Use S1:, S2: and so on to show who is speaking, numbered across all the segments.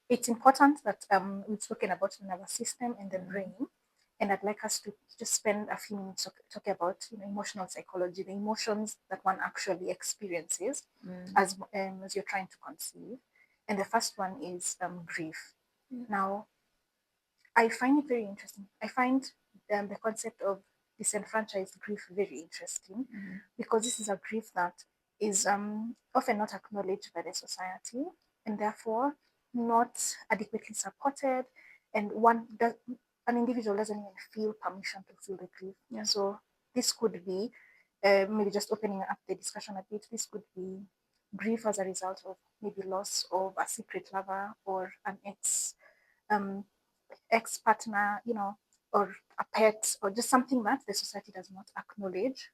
S1: it's important that we've spoken about the nervous system and the
S2: Mm.
S1: brain, and I'd like us to just spend a few minutes talking about emotional psychology, the emotions that one actually experiences
S2: Mm.
S1: as you're trying to conceive. And the first one is grief.
S2: Yeah.
S1: Now, I find it very interesting. I find the concept of disenfranchised grief very interesting
S2: Mm.
S1: because this is a grief that is often not acknowledged by the society and therefore not adequately supported, and an individual doesn't even feel permission to feel the grief.
S2: Yeah.
S1: So this could be maybe just opening up the discussion a bit. This could be grief as a result of maybe loss of a secret lover or an um, ex partner, or a pet, or just something that the society does not acknowledge.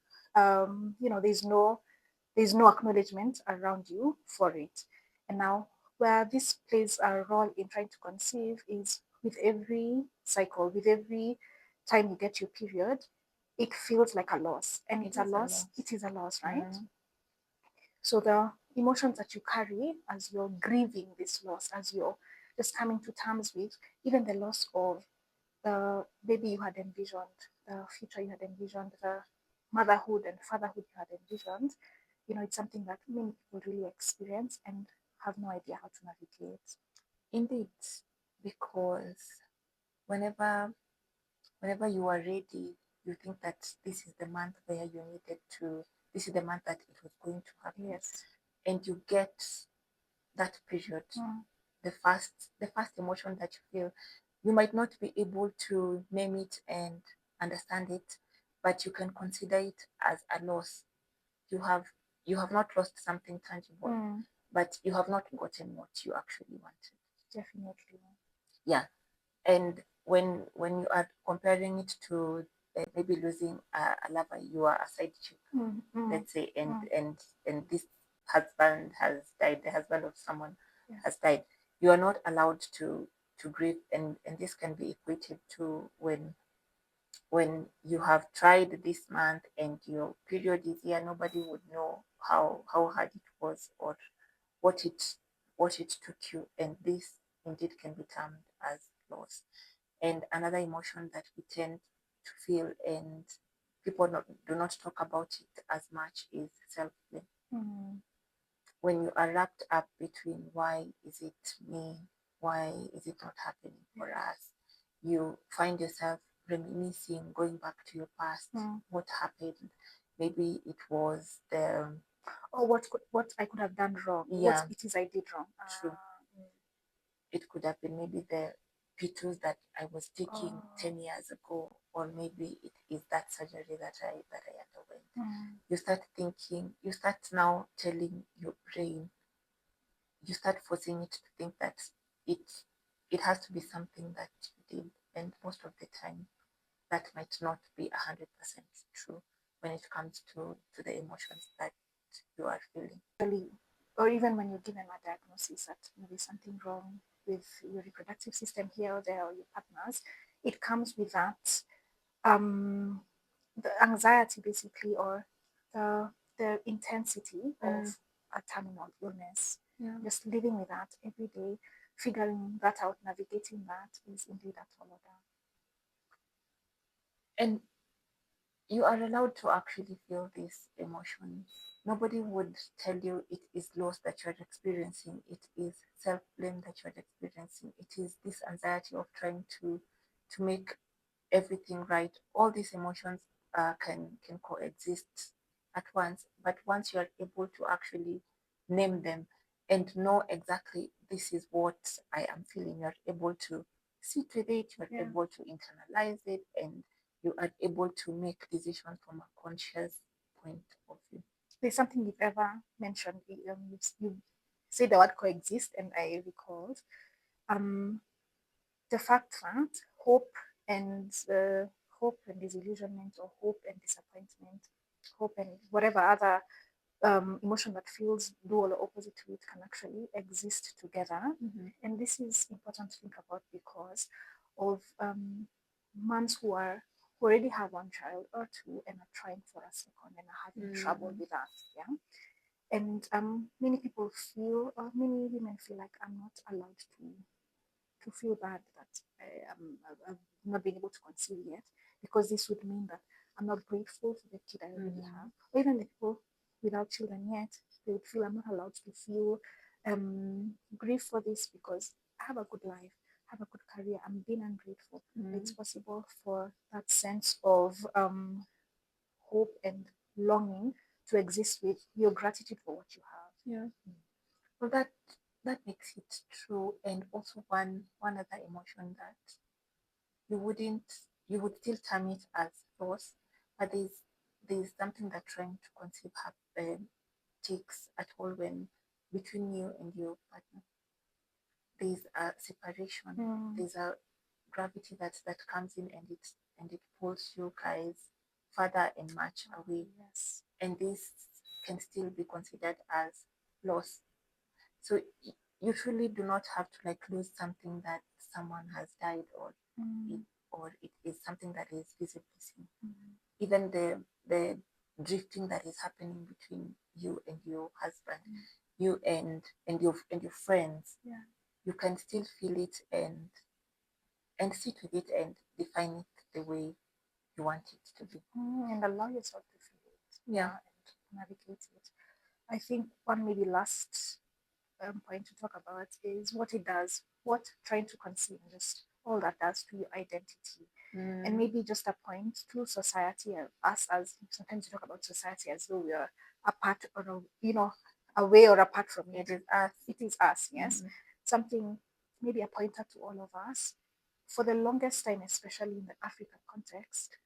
S1: There's no acknowledgement around you for it. And now, where this plays a role in trying to conceive is with every cycle, with every time you get your period, it feels like a loss. And
S2: It
S1: it's a
S2: is a
S1: loss.
S2: loss.
S1: It is a loss, right?
S2: Mm.
S1: So the emotions that you carry as you're grieving this loss, as you're just coming to terms with even the loss of the baby you had envisioned, the future you had envisioned, the motherhood and fatherhood you had envisioned, it's something that many people really experience and have no idea how to navigate.
S2: Indeed, because whenever whenever you are ready, you think that this is the month where you needed to, this is the month that it was going to happen,
S1: Yes.
S2: and you get that period,
S1: Mm.
S2: the first emotion that you feel, you might not be able to name it and understand it, but you can consider it as a loss. You have you have not lost something tangible,
S1: Mm.
S2: but you have not gotten what you actually wanted.
S1: Definitely.
S2: Yeah. And when you are comparing it to maybe losing a lover, you are a side chick,
S1: Mm. Mm.
S2: let's say, and
S1: Mm.
S2: and and this husband has died, the husband of someone has
S1: Yes.
S2: died, you are not allowed to grieve. And this can be equated to when you have tried this month and your period is here, nobody would know how hard it was, or what it what it took you, and this indeed can be termed as loss. And another emotion that we tend to feel, and people do not talk about it as much, is self-blame.
S1: Mm.
S2: When you are wrapped up between why is it me, why is it not happening for us, you find yourself reminiscing, going back to your past,
S1: Mm.
S2: what happened. Maybe it was the,
S1: Or what I could have done wrong, what
S2: yeah,
S1: it is I did wrong.
S2: true.
S1: Mm.
S2: It could have been maybe the pitules that I was taking
S1: Oh.
S2: 10 years ago, or maybe it is that surgery that I underwent.
S1: Mm.
S2: You start thinking, you start now telling your brain, you start forcing it to think that it it has to be something that you did, and most of the time that might not be 100% true when it comes to the emotions that you are feeling.
S1: Really, or even when you're given a diagnosis that there's something wrong with your reproductive system here or there or your partners, it comes with that um, the anxiety basically, or the intensity of
S2: Mm,
S1: a terminal illness.
S2: yeah.
S1: Just living with that every day, figuring that out, navigating that is indeed a tall order.
S2: And you are allowed to actually feel this emotion. Nobody would tell you it is loss that you're experiencing. It is self-blame that you're experiencing. It is this anxiety of trying to make everything right. All these emotions can coexist at once. But once you are able to actually name them and know exactly this is what I am feeling, you're able to sit with it, you're
S1: Yeah.
S2: able to internalize it, and you are able to make decisions from a conscious point of view.
S1: There's something you've ever mentioned. You say the word coexist, and I recalled um, the fact that and hope and disillusionment, or hope and disappointment, hope and whatever other emotion that feels dual or opposite to it can actually exist together.
S2: Mm-hmm.
S1: And this is important to think about because of moms who already have one child or two and are trying for a second and are having trouble
S2: Mm-hmm.
S1: with that. Yeah. And many people feel, or many women feel like I'm not allowed to. to feel bad that I've not been able to conceive yet, because this would mean that I'm not grateful for the kid I already have. Or even the people without children yet, they would feel I'm not allowed to feel grief for this because I have a good life, have a good career. I'm being ungrateful. It's possible for that sense of hope and longing to exist with your gratitude for what you have.
S2: Yeah. Well, that makes it true. And also one other emotion that you wouldn't you would still term it as loss, but there's something that trying to conceive takes at all when between you and your partner. There's a separation. There's a gravity that comes in, and it pulls you guys further and much away.
S1: Yes.
S2: And this can still be considered as loss. So you truly do not have to like lose something that someone has died, or it is something that is visibly seen. Even the drifting that is happening between you and your husband, you and your friends,
S1: Yeah.
S2: you can still feel it and sit with it and define it the way you want it to be.
S1: And allow yourself to feel it.
S2: Yeah.
S1: And navigate it. I think one maybe last point to talk about is what it does, what trying to conceive, just all that does to your identity. And maybe just a point to society and us, as sometimes you talk about society as though we are apart or away or apart from it.
S2: It is us.
S1: It is us, yes. Something, maybe a pointer to all of us. For the longest time, especially in the African context,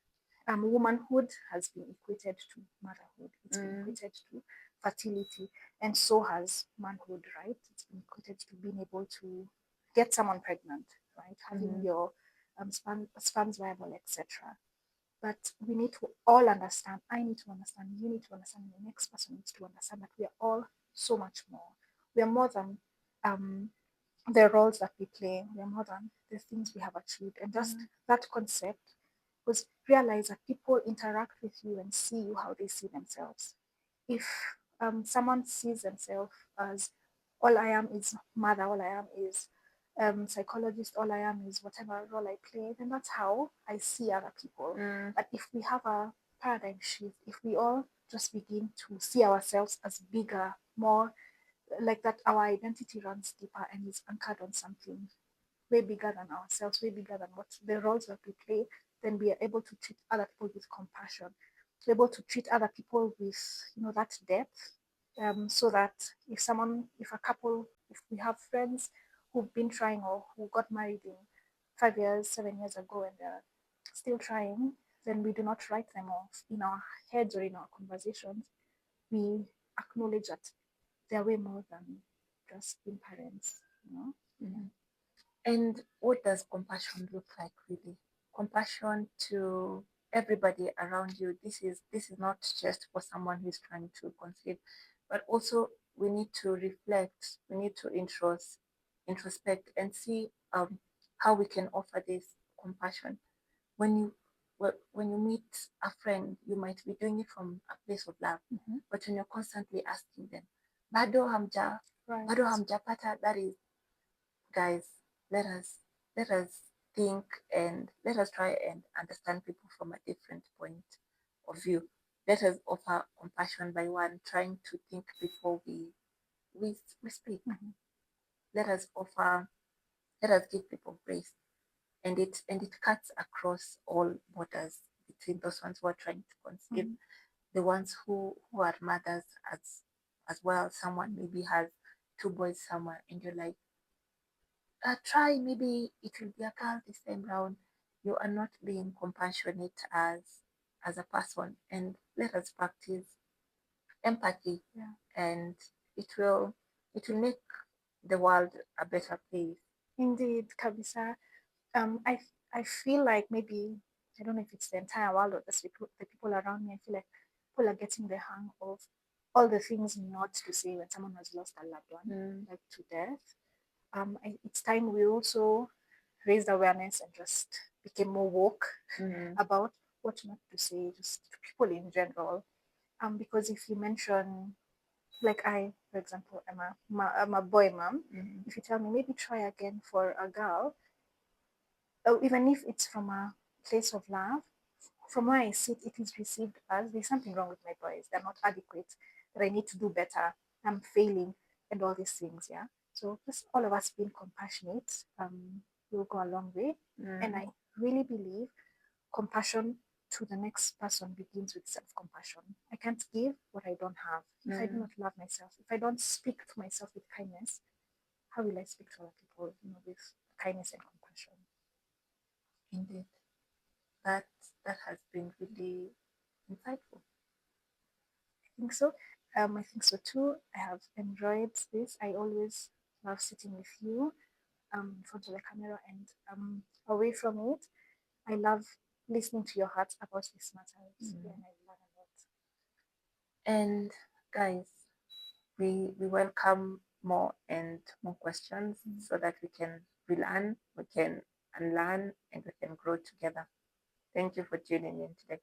S1: womanhood has been equated to motherhood. It's been equated to fertility, and so has manhood, right? It's been equated to being able to get someone pregnant, right? Having your sperms viable, etc. But we need to all understand. I need to understand. You need to understand. The next person needs to understand that we are all so much more. We are more than um, the roles that we play. We are more than the things we have achieved, and just that concept was realize that people interact with you and see you how they see themselves. If someone sees themselves as all I am is mother, all I am is psychologist, all I am is whatever role I play, then that's how I see other people. But if we have a paradigm shift, if we all just begin to see ourselves as bigger, more like that, our identity runs deeper and is anchored on something way bigger than ourselves, way bigger than what the roles that we play, then we are able to treat other people with compassion. We're able to treat other people with, that depth. So that if a couple, if we have friends who've been trying or who got married in 5 years, 7 years ago, and they're still trying, then we do not write them off in our heads or in our conversations. We acknowledge that they're way more than just being parents.
S2: And what does compassion look like really? Compassion to everybody around you. This is not just for someone who's trying to conceive, but also we need to reflect, we need to introspect and see how we can offer this compassion. When you when you meet a friend, you might be doing it from a place of love, but when you're constantly asking them, bado hamja,
S1: Right.
S2: bado hamjapata, that is, guys, let us let us think and let us try and understand people from a different point of view. Let us offer compassion by one trying to think before we speak. Let us offer let us give people grace, and it cuts across all borders between those ones who are trying to conceive, the ones who are mothers as well. Someone maybe has two boys somewhere, and you're like, try, maybe it will be a girl this time round. You are not being compassionate as a person, and let us practice empathy.
S1: Yeah.
S2: And it will make the world a better place.
S1: Indeed, Kabisa. I feel like maybe I don't know if it's the entire world or the people around me. I feel like people are getting the hang of all the things not to say when someone has lost a loved one, like to death. It's time we also raised awareness and just became more woke about what not to say, just to people in general. Because if you mention, like for example, I'm a boy mom.
S2: Mm-hmm.
S1: If you tell me maybe try again for a girl, or even if it's from a place of love, from where I sit, it is received as there's something wrong with my boys. They're not adequate. That I need to do better. I'm failing, and all these things. Yeah. So just all of us being compassionate will go a long way. And
S2: Mm-hmm.
S1: I really believe compassion to the next person begins with self-compassion. I can't give what I don't have. If I do not love myself, if I don't speak to myself with kindness, how will I speak to other people, with kindness and compassion?
S2: Indeed, that that has been really insightful.
S1: I think so. I think so too. I have enjoyed this. I always love sitting with you in front of the camera and away from it. I love listening to your heart about these matters. Yeah, and I learn a lot.
S2: And guys, we welcome more and more questions so that we can relearn, we can unlearn, and we can grow together. Thank you for tuning in today.